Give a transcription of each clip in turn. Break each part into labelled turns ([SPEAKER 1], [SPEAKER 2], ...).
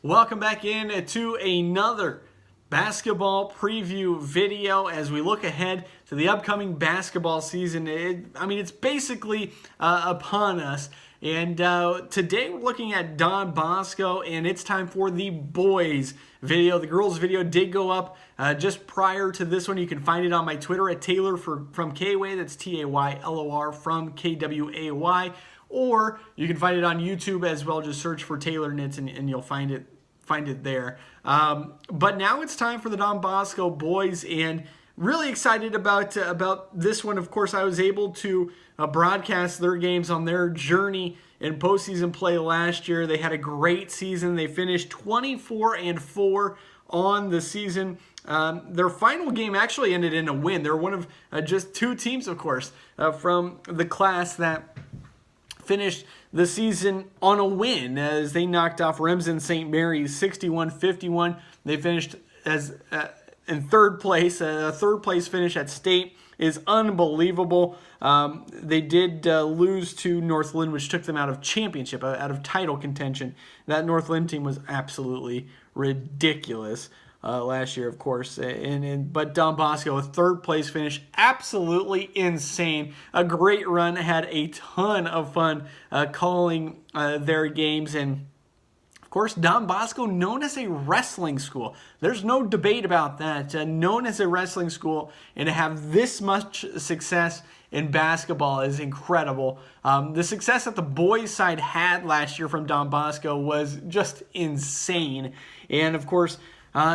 [SPEAKER 1] Welcome back in to another basketball preview video as we look ahead to the upcoming basketball season. It's basically upon us. And today we're looking at Don Bosco, and it's time for the boys video. The girls video did go up just prior to this one. You can find it on my Twitter at Taylor from Kway. That's Taylor from Kway. Or you can find it on YouTube as well. Just search for Taylor Knits and you'll find it there. But now it's time for the Don Bosco boys, and really excited about this one. Of course, I was able to broadcast their games on their journey in postseason play last year. They had a great season. They finished 24-4 on the season. Their final game actually ended in a win. They're one of just two teams, of course, from the class that finished the season on a win as they knocked off Remsen St. Mary's 61-51. They finished as in third place. A third-place finish at state is unbelievable. They did lose to Northland, which took them out of championship, out of title contention. That Northland team was absolutely ridiculous last year, of course. But Don Bosco, a third-place finish, absolutely insane. A great run, had a ton of fun calling their games, and of course, Don Bosco, known as a wrestling school. There's no debate about that. Known as a wrestling school, and to have this much success in basketball is incredible. The success that the boys' side had last year from Don Bosco was just insane. And of course,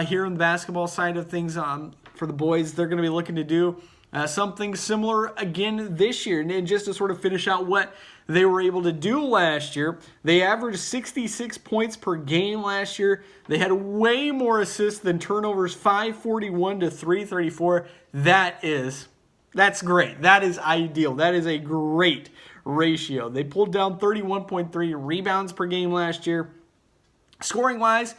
[SPEAKER 1] here on the basketball side of things, for the boys, they're going to be looking to do something similar again this year. And just to sort of finish out what they were able to do last year, they averaged 66 points per game last year. They had way more assists than turnovers, 541 to 334. That's great. That is ideal. That is a great ratio. They pulled down 31.3 rebounds per game last year. Scoring-wise,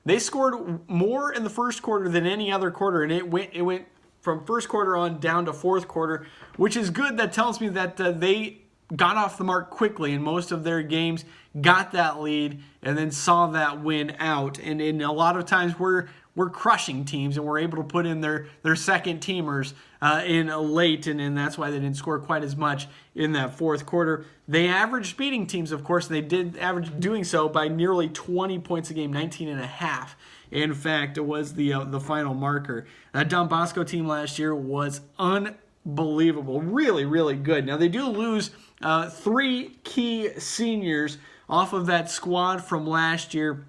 [SPEAKER 1] they scored more in the first quarter than any other quarter, and it went from first quarter on down to fourth quarter, which is good. That tells me that they got off the mark quickly in most of their games, got that lead, and then saw that win out. And a lot of times we're crushing teams, and we're able to put in their second teamers in late, and that's why they didn't score quite as much in that fourth quarter. They averaged beating teams, of course, and they did average doing so by nearly 20 points a game, 19.5. In fact, it was the final marker. That Don Bosco team last year was unbelievable, really, really good. Now, they do lose three key seniors off of that squad from last year.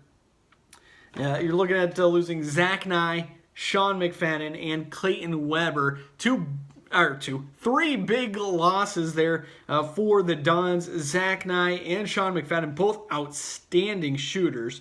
[SPEAKER 1] You're looking at losing Zach Nye, Sean McFadden, and Clayton Weber. Three big losses there for the Dons. Zach Nye and Sean McFadden, both outstanding shooters.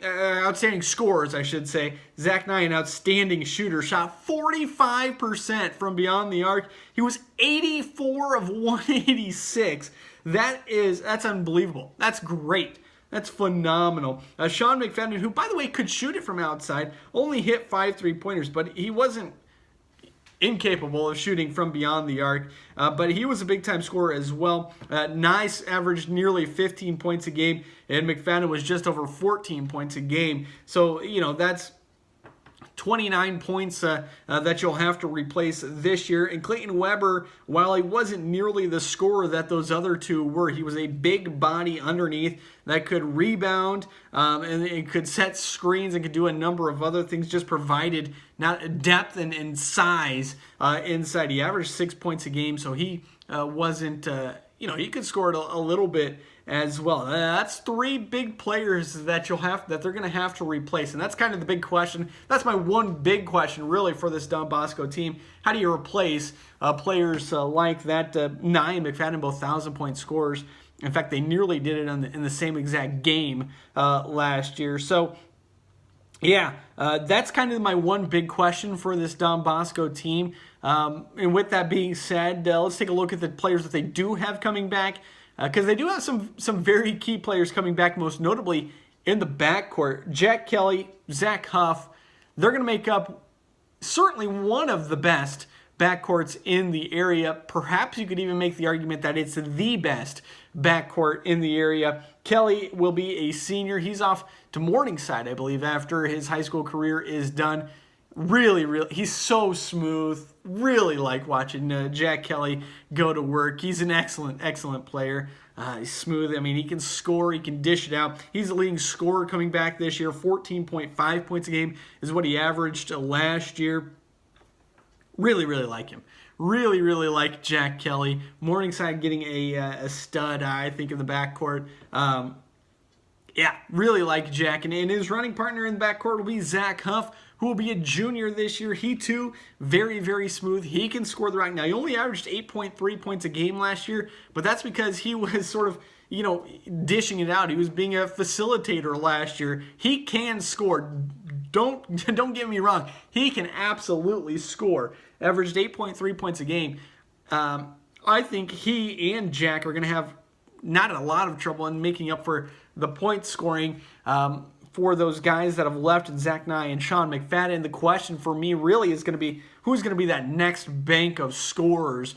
[SPEAKER 1] Outstanding scorers, I should say. Zach Nye, an outstanding shooter, shot 45% from beyond the arc. He was 84 of 186. That's unbelievable. That's great. That's phenomenal. Sean McFadden, who, by the way, could shoot it from outside, only hit 5 3-pointers, but he wasn't incapable of shooting from beyond the arc. But he was a big-time scorer as well. Nice averaged nearly 15 points a game, and McFadden was just over 14 points a game. So, that's 29 points that you'll have to replace this year. And Clayton Weber, while he wasn't nearly the scorer that those other two were, he was a big body underneath that could rebound and it could set screens and could do a number of other things, just provided not depth and size inside. He averaged 6 points a game, so he wasn't, he could score it a little bit as well. That's three big players that they're going to have to replace, and that's kind of the big question. That's my one big question, really, for this Don Bosco team. How do you replace players like that? Nye and McFadden, both 1,000-point scorers. In fact, they nearly did it in the same exact game last year. So, yeah, that's kind of my one big question for this Don Bosco team. And with that being said, let's take a look at the players that they do have coming back, because they do have some very key players coming back, most notably in the backcourt. Jack Kelly, Zack Huff, they're going to make up certainly one of the best backcourts in the area. Perhaps you could even make the argument that it's the best backcourt in the area. Kelly will be a senior. He's off to Morningside, I believe, after his high school career is done. Really, he's so smooth. Really like watching Jack Kelly go to work. He's an excellent player. He's smooth. I mean, he can score. He can dish it out. He's the leading scorer coming back this year. 14.5 points a game is what he averaged last year. Really like him. Really like Jack Kelly. Morningside getting a stud, I think, in the backcourt. Yeah, really like Jack. And his running partner in the backcourt will be Zack Huff, who will be a junior this year. He, too, very smooth. He can score the rock. Now, he only averaged 8.3 points a game last year, but that's because he was sort of, dishing it out. He was being a facilitator last year. He can score. Don't get me wrong. He can absolutely score. Averaged 8.3 points a game. I think he and Jack are going to have not a lot of trouble in making up for the point scoring for those guys that have left, Zach Nye and Sean McFadden. The question for me really is going to be who's going to be that next bank of scorers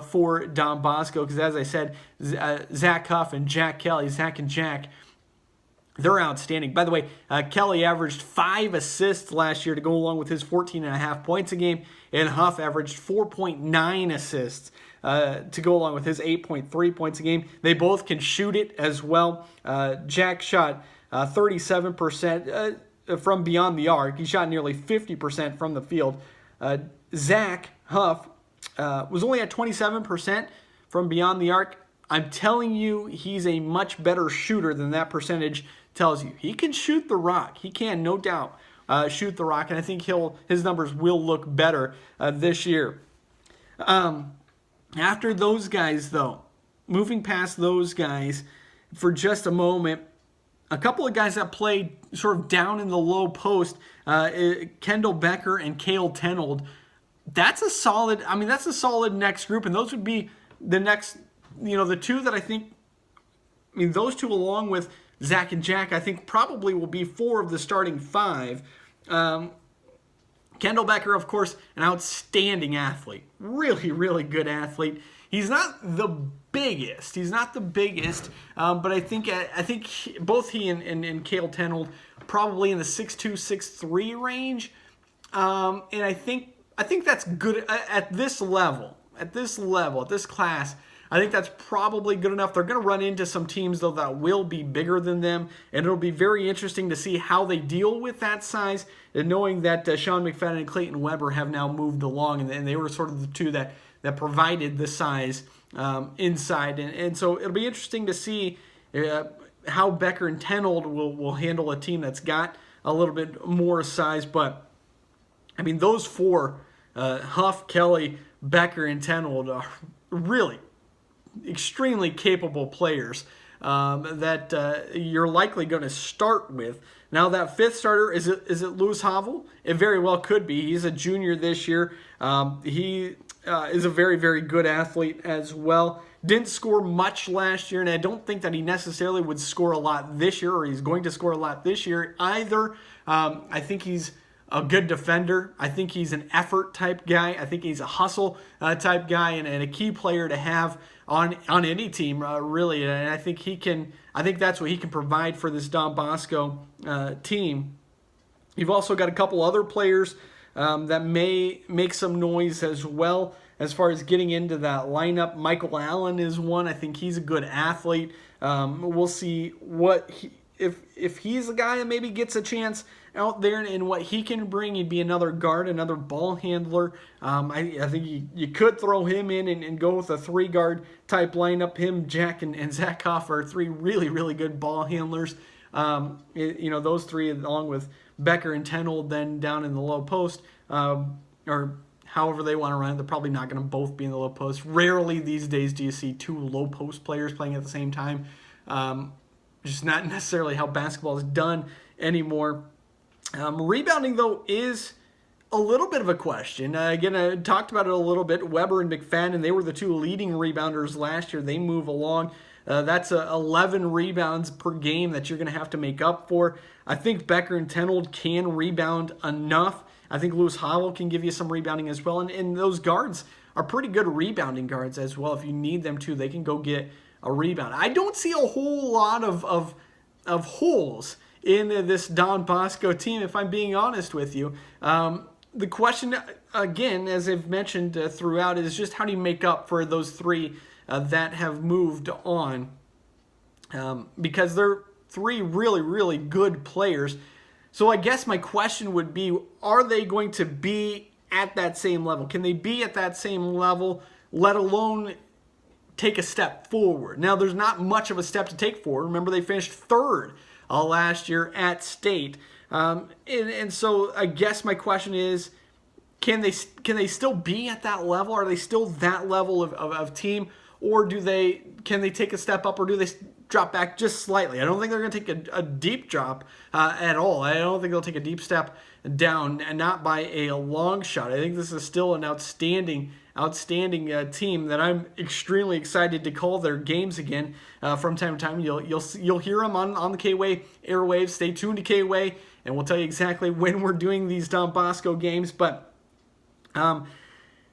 [SPEAKER 1] for Don Bosco, because as I said, Zack Huff and Jack Kelly, Zach and Jack, they're outstanding. By the way, Kelly averaged 5 assists last year to go along with his 14.5 points a game, and Huff averaged 4.9 assists to go along with his 8.3 points a game. They both can shoot it as well. Jack shot 37% from beyond the arc. He shot nearly 50% from the field. Zack Huff was only at 27% from beyond the arc. I'm telling you, he's a much better shooter than that percentage tells you. He can shoot the rock. He can, no doubt, shoot the rock, and I think his numbers will look better this year. After those guys, though, moving past those guys for just a moment, a couple of guys that played sort of down in the low post, Kendall Becker and Cale Tenold. That's a solid next group, and those would be the next, the two that I think, those two along with Zach and Jack, I think probably will be 4 of the starting 5. Kendall Becker, of course, an outstanding athlete. Really good athlete. He's not the biggest. But I think both he and Cale Tenold probably in the 6'2", 6'3" range. And I think that's good at this level, at this class. I think that's probably good enough. They're going to run into some teams, though, that will be bigger than them, and it'll be very interesting to see how they deal with that size, and knowing that Sean McFadden and Clayton Weber have now moved along, and they were sort of the two that provided the size inside. And so it'll be interesting to see how Becker and Tenold will handle a team that's got a little bit more size. But, those 4, Huff, Kelly, Becker, and Tenold, are really extremely capable players that you're likely going to start with. Now, that 5th starter, is it Lewis Havel? It very well could be. He's a junior this year. He is a very good athlete as well. Didn't score much last year, and I don't think that he necessarily would score a lot this year, or he's going to score a lot this year either. I think he's a good defender. I think he's an effort type guy. I think he's a hustle type guy, and a key player to have on any team, really. And I think that's what he can provide for this Don Bosco team. You've also got a couple other players that may make some noise as well as far as getting into that lineup. Michael Allen is one. I think he's a good athlete. We'll see if he's a guy that maybe gets a chance out there and what he can bring. He'd be another guard, another ball handler. I think you could throw him in and go with a 3-guard type lineup. Him, Jack, and Zack Huff are 3 really good ball handlers. Those 3 along with Becker and Tenold then down in the low post, or however they want to run it. They're probably not going to both be in the low post. Rarely these days do you see 2 low post players playing at the same time. Just not necessarily how basketball is done anymore. Rebounding, though, is a little bit of a question. Again, I talked about it a little bit. Weber and McFadden, they were the 2 leading rebounders last year. They move along. That's 11 rebounds per game that you're going to have to make up for. I think Becker and Tenold can rebound enough I think Lewis Havel can give you some rebounding as well. And those guards are pretty good rebounding guards as well. If you need them to, they can go get a rebound. I don't see a whole lot of holes in this Don Bosco team, if I'm being honest with you. The question, again, as I've mentioned throughout, is just how do you make up for those three that have moved on? Because they're three really, really good players. So I guess my question would be, are they going to be at that same level? Can they be at that same level, let alone take a step forward? Now, there's not much of a step to take forward. Remember, they finished third last year at state. And so I guess my question is, can they still be at that level? Are they still that level of team? Or can they take a step up, or do they drop back just slightly? I don't think they're going to take a deep drop at all. I don't think they'll take a deep step down, and not by a long shot. I think this is still an outstanding team that I'm extremely excited to call their games again from time to time. You'll hear them on the K-Way airwaves. Stay tuned to K-Way, and we'll tell you exactly when we're doing these Don Bosco games. But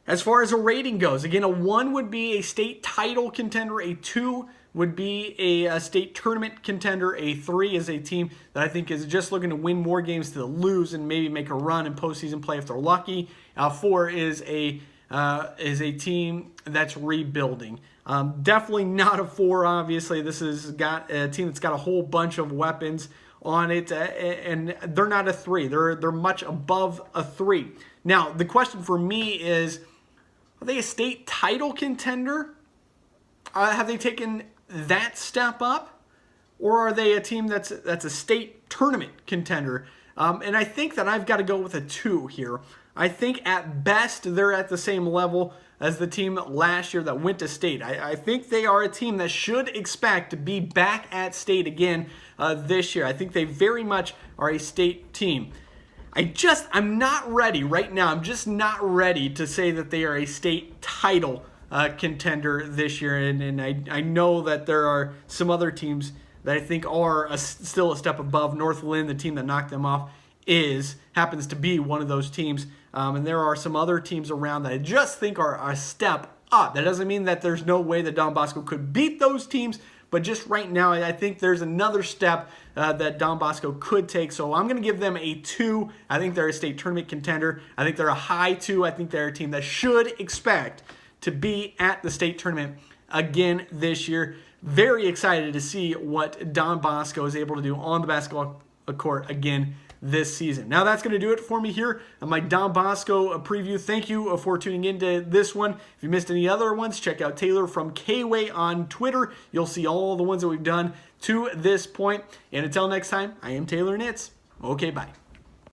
[SPEAKER 1] as far as a rating goes, again, a 1 would be a state title contender, a 2 would be a state tournament contender, a 3 is a team that I think is just looking to win more games to lose and maybe make a run in postseason play if they're lucky. 4 is a team that's rebuilding. Definitely not a 4, obviously. This has got a team that's got a whole bunch of weapons on it, and they're not a 3. They're much above a 3. Now, the question for me is, are they a state title contender? Have they taken that step up? Or are they a team that's a state tournament contender? And I think that I've got to go with a 2 here. I think at best they're at the same level as the team last year that went to state. I think they are a team that should expect to be back at state again this year. I think they very much are a state team. I'm not ready right now. I'm just not ready to say that they are a state title contender this year. And I know that there are some other teams that I think are still a step above. Northland, the team that knocked them off, happens to be one of those teams. And there are some other teams around that I just think are a step up. That doesn't mean that there's no way that Don Bosco could beat those teams, but just right now, I think there's another step that Don Bosco could take. So I'm going to give them a 2. I think they're a state tournament contender. I think they're a high 2. I think they're a team that should expect to be at the state tournament again this year. Very excited to see what Don Bosco is able to do on the basketball court again this season. Now that's going to do it for me here on my Don Bosco preview. Thank you for tuning into this one. If you missed any other ones, check out Taylor from K-Way on Twitter. You'll see all the ones that we've done to this point. And until next time, I am Taylor Nitz. Okay, bye.